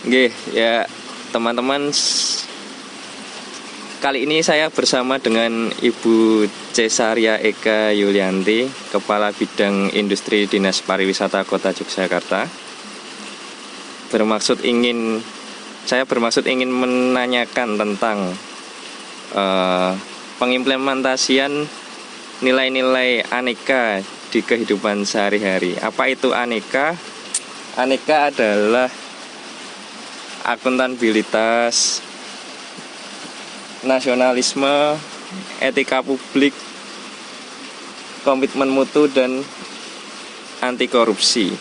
Nggih, ya teman-teman, kali ini saya bersama dengan Ibu Cesaria Eka Yulianti, Kepala Bidang Industri Dinas Pariwisata Kota Yogyakarta. Saya bermaksud ingin menanyakan tentang pengimplementasian nilai-nilai aneka di kehidupan sehari-hari. Apa itu aneka? Aneka adalah akuntabilitas, nasionalisme, etika publik, komitmen mutu, dan anti korupsi.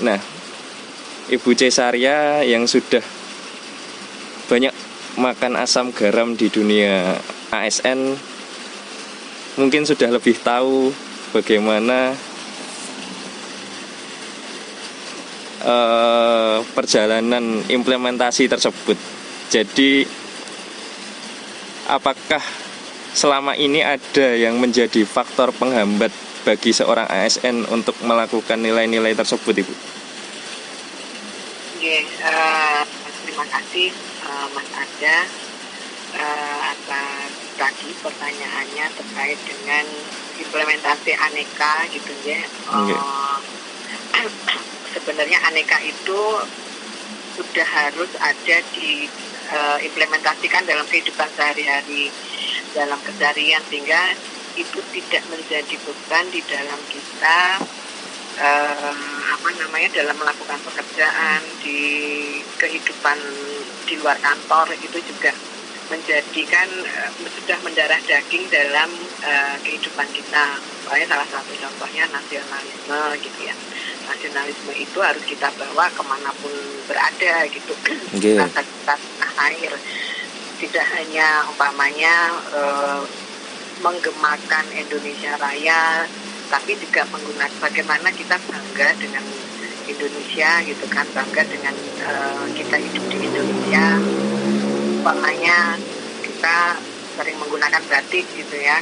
Nah, Ibu Cesaria yang sudah banyak makan asam garam di dunia ASN mungkin sudah lebih tahu bagaimana perjalanan implementasi tersebut. Jadi apakah selama ini ada yang menjadi faktor penghambat bagi seorang ASN untuk melakukan nilai-nilai tersebut, Ibu? Terima kasih Mas Arda atas tadi pertanyaannya terkait dengan implementasi aneka gitu ya. Sebenarnya aneka itu sudah harus ada diimplementasikan dalam kehidupan sehari-hari, dalam keseharian, sehingga itu tidak menjadi beban di dalam kita dalam melakukan pekerjaan, di kehidupan di luar kantor. Itu juga menjadikan sudah mendarah daging dalam kehidupan kita. Soalnya salah satu contohnya nasionalisme gitu ya. Nasionalisme itu harus kita bawa kemanapun berada gitu. Rasa kita tanah air, tidak hanya umpamanya menggemakan Indonesia Raya, tapi juga menggunakan bagaimana kita bangga dengan Indonesia gitu kan, bangga dengan kita hidup di Indonesia. Umpamanya kita sering menggunakan batik gitu ya,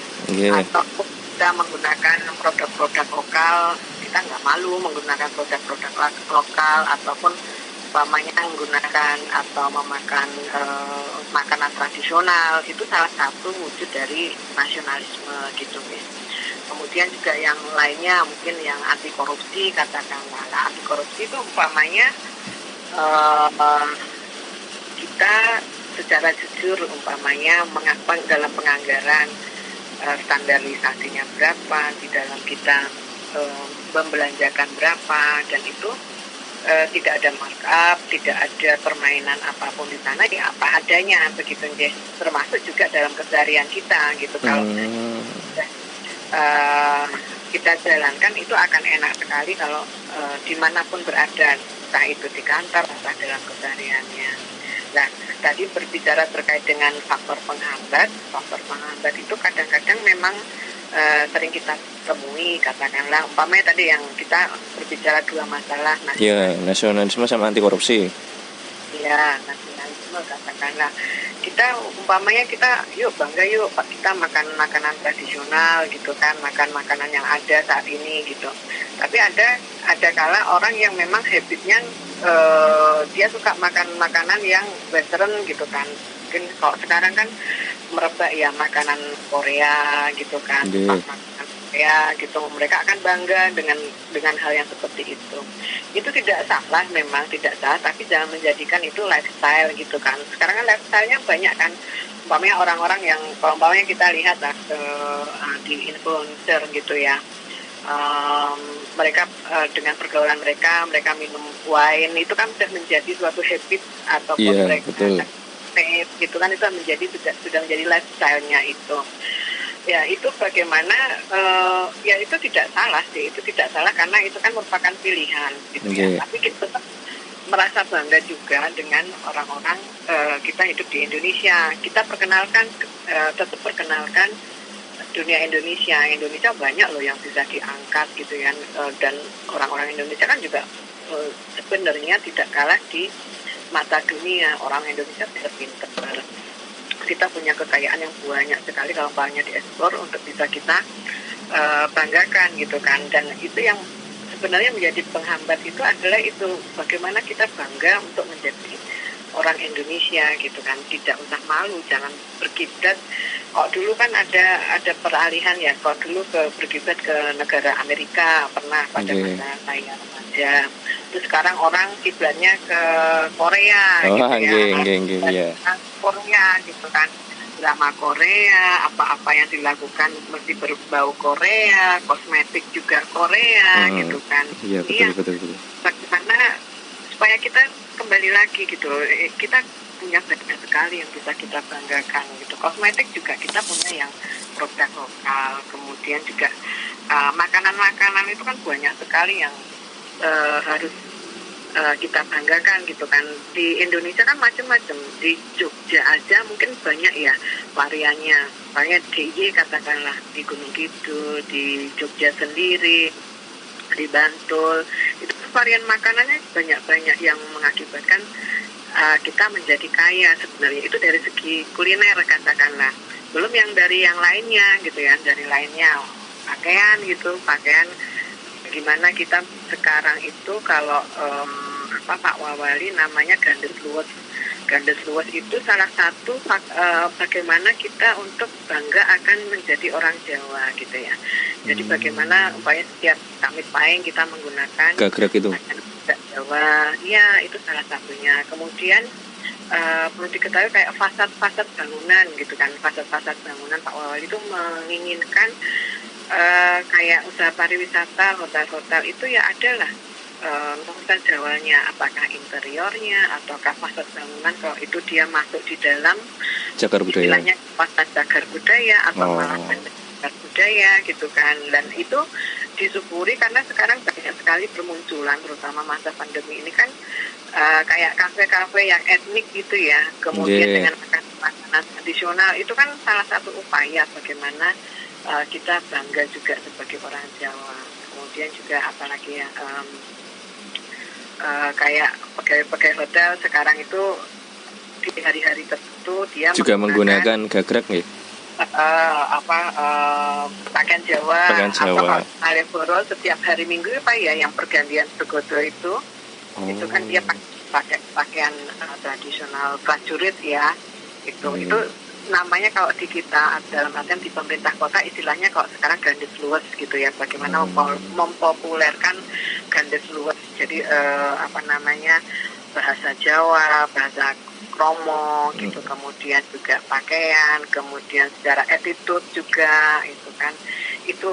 atau kita menggunakan produk-produk lokal, kita nggak malu menggunakan produk-produk lokal, ataupun umpamanya menggunakan atau memakan makanan tradisional. Itu salah satu wujud dari nasionalisme gitu ya. Kemudian juga yang lainnya mungkin yang anti korupsi, katakanlah. Anti korupsi itu umpamanya kita secara jujur umpamanya mengapa dalam penganggaran standarisasinya berapa, di dalam kita membelanjakan berapa, dan itu tidak ada markup, tidak ada permainan apapun di sana, ya apa adanya begitu, termasuk juga dalam keseharian kita gitu. Kalau kita jalankan itu akan enak sekali kalau dimanapun berada, entah itu di kantor, entah dalam kesehariannya. Nah, tadi berbicara terkait dengan faktor penghambat itu kadang-kadang memang sering kita temui, katakanlah umpamanya tadi yang kita berbicara dua masalah, nasionalisme sama anti korupsi. Ya, nasionalisme katakanlah. Kita umpamanya kita bangga kita makan makanan tradisional gitu kan, makan makanan yang ada saat ini gitu. Tapi ada kala orang yang memang habitnya dia suka makan makanan yang western gitu kan. Mungkin kalau sekarang kan merebak ya makanan Korea gitu kan, makanan Korea gitu. Mereka akan bangga dengan hal yang seperti itu. Itu tidak salah, memang tidak salah, tapi jangan menjadikan itu lifestyle gitu kan. Sekarang kan lifestyle-nya banyak kan. Umpamanya orang-orang yang, umpamanya kita lihat lah di influencer gitu ya. Mereka dengan pergaulan mereka minum wine, itu kan sudah menjadi suatu habit, ataupun mereka gitu kan, itu sudah menjadi lifestyle-nya itu. Ya itu bagaimana, ya itu tidak salah sih, itu tidak salah karena itu kan merupakan pilihan gitu ya. Tapi kita tetap merasa bangga juga dengan orang-orang kita hidup di Indonesia. Kita tetap perkenalkan dunia Indonesia. Indonesia banyak loh yang bisa diangkat gitu ya, dan orang-orang Indonesia kan juga sebenarnya tidak kalah di mata dunia. Orang Indonesia tidak pintar. Kita punya kekayaan yang banyak sekali kalau banyak diekspor untuk bisa kita banggakan gitu kan. Dan itu yang sebenarnya menjadi penghambat itu adalah itu bagaimana kita bangga untuk menjadi orang Indonesia gitu kan, tidak usah malu, jangan berkiblat. Kok dulu kan ada peralihan ya, kok dulu berkiblat ke negara Amerika pernah pada masa saya remaja. Terus sekarang orang kiblatnya ke Korea gitu ya. Korea gitu kan. Drama Korea, apa-apa yang dilakukan mesti berbau Korea, kosmetik juga Korea gitu kan. Iya, betul. Bagaimana supaya kita kembali lagi gitu, kita punya banyak sekali yang bisa kita banggakan gitu. Kosmetik juga kita punya yang produk lokal, kemudian juga makanan-makanan itu kan banyak sekali yang harus kita banggakan gitu kan. Di Indonesia kan macam-macam, di Jogja aja mungkin banyak ya variannya, banyak DIY katakanlah, di Gunung Kidul, di Jogja sendiri, di Bantul, itu varian makanannya banyak-banyak yang mengakibatkan kita menjadi kaya sebenarnya, itu dari segi kuliner katakanlah, belum yang dari yang lainnya gitu ya, dari lainnya pakaian gitu, pakaian gimana kita sekarang itu kalau Pak Wawali namanya Gandes Luwes. Gandes Luwes itu salah satu bagaimana kita untuk bangga akan menjadi orang Jawa gitu ya. Jadi bagaimana upaya setiap Kamit Pahing kita menggunakan gagrag itu Jawa, ya itu salah satunya. Kemudian perlu diketahui kayak fasad-fasad bangunan gitu kan, fasad-fasad bangunan Pak Wawali itu menginginkan kayak usaha pariwisata, hotel-hotel itu ya adalah nuansa Jawanya, apakah interiornya ataukah fasad bangunan, kalau itu dia masuk di dalam cagar budaya, istilahnya fasad cagar budaya atau malah cagar budaya gitu kan. Dan itu disyukuri karena sekarang banyak sekali bermunculan, terutama masa pandemi ini kan kayak kafe-kafe yang etnik gitu ya, kemudian dengan makanan tradisional, itu kan salah satu upaya bagaimana kita bangga juga sebagai orang Jawa. Kemudian juga apalagi ya, kayak pegawai hotel sekarang itu di hari-hari tertentu dia juga menggunakan gagrag ya, pakaian Jawa. Atau Malioboro setiap hari Minggu Pak ya, yang pergantian Bergodo itu kan dia pakai pakaian tradisional prajurit ya, itu namanya kalau di kita dalam artian di pemerintah kota istilahnya kalau sekarang Gandes Luwes gitu ya, bagaimana mempopulerkan Gandes Luwes. Jadi bahasa Jawa, bahasa Kromo gitu, kemudian juga pakaian, kemudian secara attitude juga itu kan, itu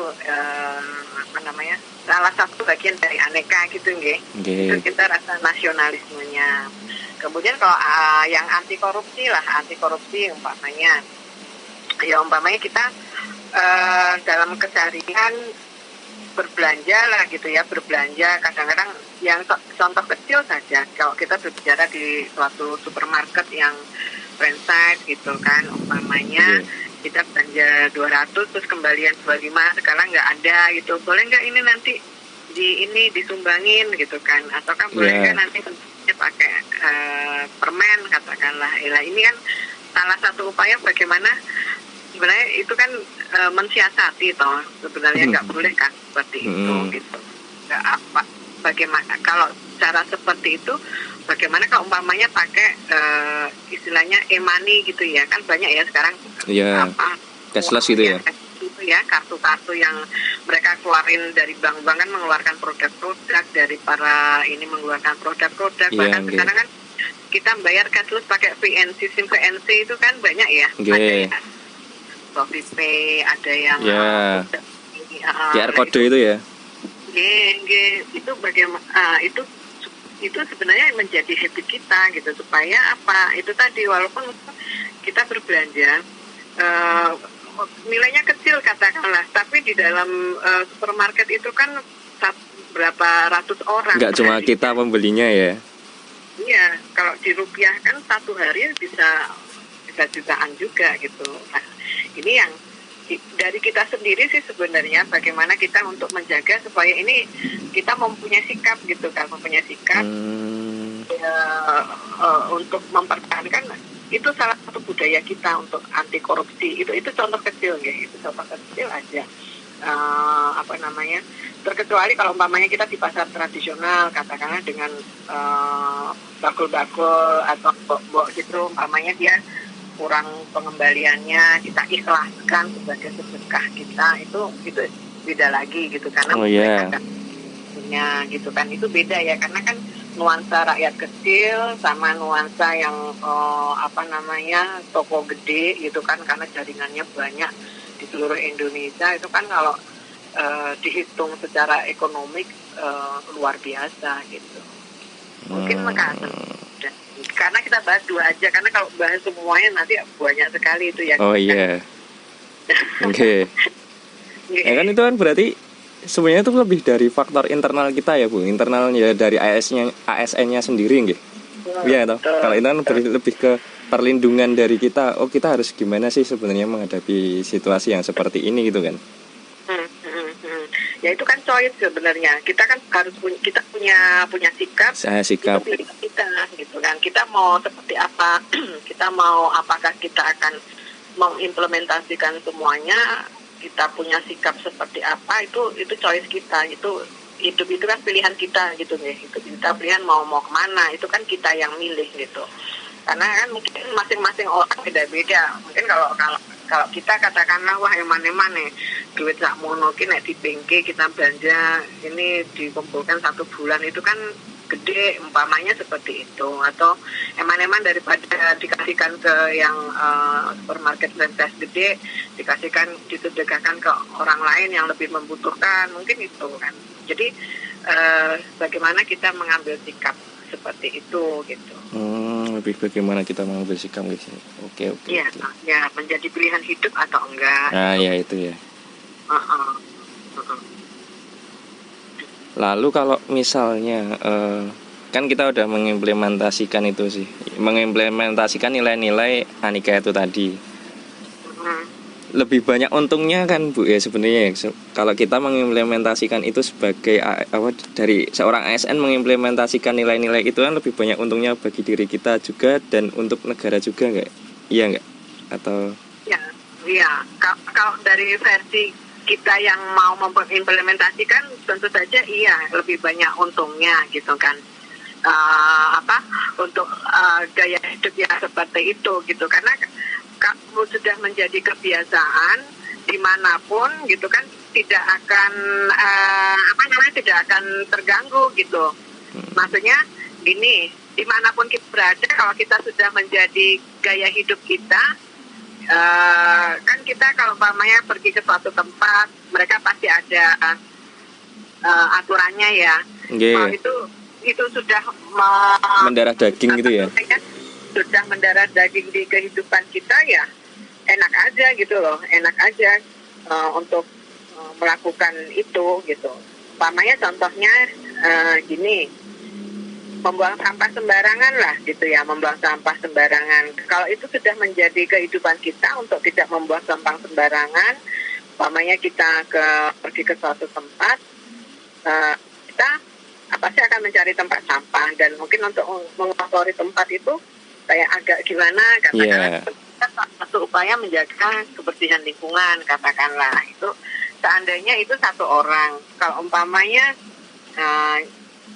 salah satu bagian dari aneka gitu nggih. Itu kita rasa nasionalismenya. Kemudian kalau yang anti korupsi umpamanya kita dalam keseharian berbelanja lah gitu ya, kadang-kadang yang contoh kecil saja, kalau kita berbicara di suatu supermarket yang franchise gitu kan, umpamanya kita belanja 200 terus kembalian 25, sekarang nggak ada gitu, boleh nggak ini nanti disumbangin gitu kan, ataukah boleh nggak nanti pakai permen katakanlah. Ini kan salah satu upaya bagaimana sebenarnya itu kan mensiasati toh sebenarnya nggak boleh kan seperti itu gitu. Bagaimana kalau cara seperti itu, bagaimana kalau umpamanya pakai istilahnya e-money gitu ya, kan banyak ya sekarang cashless gitu ya. Ya, kartu-kartu yang mereka keluarin dari bank-bank kan mengeluarkan produk-produk, dari para ini mengeluarkan produk-produk, bahkan sekarang kan kita membayar cashless pakai VNC, SIM VNC itu kan banyak ya, ada ya Shopee Pay, ada yang QR kode itu ya. Itu bagaimana itu sebenarnya menjadi habit kita gitu, supaya apa? Itu tadi walaupun kita berbelanja nilainya kecil katakanlah, tapi di dalam supermarket itu kan berapa ratus orang. Nggak cuma kita pembelinya ya. Iya, kalau dirupiahkan satu hari bisa jutaan juga gitu. Nah, ini yang dari kita sendiri sih sebenarnya, bagaimana kita untuk menjaga supaya ini kita mempunyai sikap gitu kan, untuk mempertahankan. Itu salah satu budaya kita untuk anti korupsi. Itu contoh kecil ya, itu contoh kecil aja. apa namanya, terkecuali kalau umpamanya kita di pasar tradisional katakanlah dengan bakul-bakul atau bok-bok gitu, umpamanya dia kurang pengembaliannya, kita ikhlaskan sebagai sedekah kita, itu beda lagi gitu, karena mereka kan punya gitu kan, itu beda ya, karena kan nuansa rakyat kecil sama nuansa yang apa namanya toko gede gitu kan, karena jaringannya banyak di seluruh Indonesia, itu kan kalau dihitung secara ekonomik luar biasa gitu. Mungkin makanya karena kita bahas dua aja, karena kalau bahas semuanya nanti banyak sekali itu ya. Oh iya. Oke. Ya kan itu kan berarti sebenarnya itu lebih dari faktor internal kita ya Bu, internalnya dari ASN-nya sendiri nggih. Iya toh. Kalau itu kan lebih ke perlindungan dari kita. Oh, kita harus gimana sih sebenarnya menghadapi situasi yang seperti ini gitu kan. Ya itu kan choice sebenarnya. Kita kan harus kita punya sikap. Sikap kita gitu kan. Kita mau seperti apa? Kita mau apakah kita akan mengimplementasikan semuanya? Kita punya sikap seperti apa, itu choice kita, itu hidup itu kan pilihan kita gitu nih, itu kita pilihan mau kemana, itu kan kita yang milih gitu, karena kan mungkin masing-masing orang beda-beda. Mungkin kalau kita katakanlah wah eman-eman nih duit sak mono ki nek di bengke kita belanja ini dikumpulkan 1 bulan itu kan gede, umpamanya seperti itu, atau eman-eman daripada dikasihkan ke yang supermarket franchise gede, disedekahkan ke orang lain yang lebih membutuhkan, mungkin itu kan. Jadi bagaimana kita mengambil sikap seperti itu gitu. Lebih bagaimana kita mengambil sikap gitu. Oke. Ya menjadi pilihan hidup atau enggak. Nah ya itu ya. Lalu kalau misalnya kan kita udah mengimplementasikan itu sih, mengimplementasikan nilai-nilai Anika itu tadi. Lebih banyak untungnya kan Bu ya sebenarnya. Kalau kita mengimplementasikan itu sebagai dari seorang ASN mengimplementasikan nilai-nilai itu kan lebih banyak untungnya bagi diri kita juga dan untuk negara juga nggak? Iya nggak? Atau? Ya. Kalau dari versi kita yang mau mengimplementasikan tentu saja iya lebih banyak untungnya gitu kan. Untuk gaya hidup yang seperti itu gitu, karena kamu sudah menjadi kebiasaan dimanapun gitu kan, tidak akan tidak akan terganggu gitu. Maksudnya gini, dimanapun kita berada, kalau kita sudah menjadi gaya hidup kita, kan kita kalau umpamanya pergi ke suatu tempat, mereka pasti ada aturannya ya. Kalau itu sudah mendarah daging gitu ya. Sudah mendarah daging di kehidupan kita, ya enak aja gitu loh, enak aja untuk melakukan itu gitu. Umpamanya contohnya gini, membuang sampah sembarangan lah gitu ya, membuang sampah sembarangan. Kalau itu sudah menjadi kehidupan kita untuk tidak membuang sampah sembarangan, umpamanya kita pergi ke suatu tempat, kita pasti akan mencari tempat sampah, dan mungkin untuk mengotori tempat itu kayak agak gimana, katakanlah kita satu upaya menjaga kebersihan lingkungan, katakanlah itu. Seandainya itu satu orang, kalau umpamanya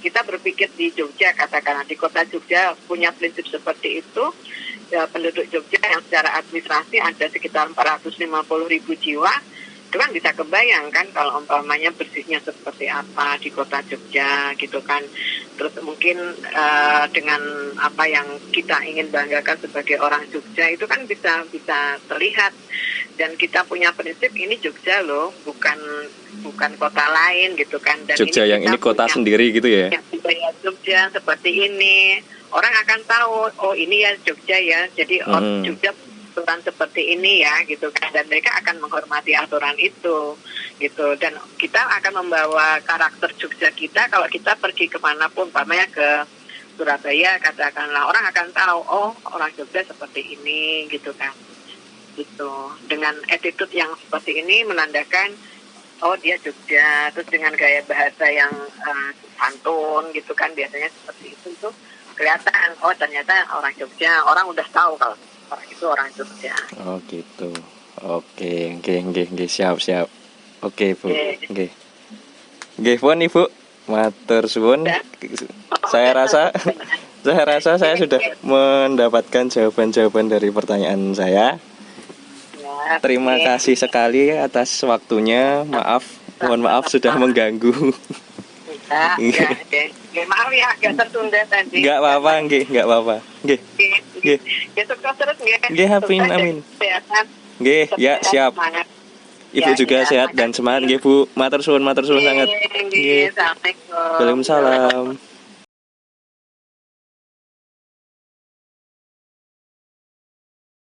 kita berpikir di Jogja, katakanlah di kota Jogja punya prinsip seperti itu, ya, penduduk Jogja yang secara administrasi ada sekitar 450.000 jiwa, itu kan bisa kebayang kan kalau umpamanya bersihnya seperti apa di kota Jogja gitu kan. Terus mungkin dengan apa yang kita ingin banggakan sebagai orang Jogja itu kan bisa terlihat, dan kita punya prinsip ini Jogja loh, bukan kota lain gitu kan. Dan Jogja ini yang ini kota sendiri gitu ya. Budaya Jogja seperti ini, orang akan tahu oh ini ya Jogja ya, jadi Jogja aturan seperti ini ya gitu kan, dan mereka akan menghormati aturan itu gitu. Dan kita akan membawa karakter Jogja kita kalau kita pergi kemanapun, umpamanya ke Surabaya katakanlah, orang akan tahu oh orang Jogja seperti ini gitu kan, gitu. Dengan attitude yang seperti ini menandakan oh dia Jogja, terus dengan gaya bahasa yang santun gitu kan, biasanya seperti itu tuh kelihatan oh ternyata orang Jogja, orang udah tahu kalau orang itu orang Jogja. Oh gitu. Oke, siap. Oke, Bu. Oke. Nggih, pun Ibu. Matur suwun. Saya rasa saya sudah mendapatkan jawaban-jawaban dari pertanyaan saya. Terima kasih sekali atas waktunya. Mohon maaf sudah mengganggu. Maaf ya, agak tertunda tadi. Enggak apa-apa, enggak apa-apa. Nggih. Nggih. Ya sukses terus nggih. Nggih, amin. Nggih, ya siap. Ibu juga sehat dan semangat nggih, Bu. Matur suwun sangat. Nggih, assalamualaikum. Waalaikumsalam.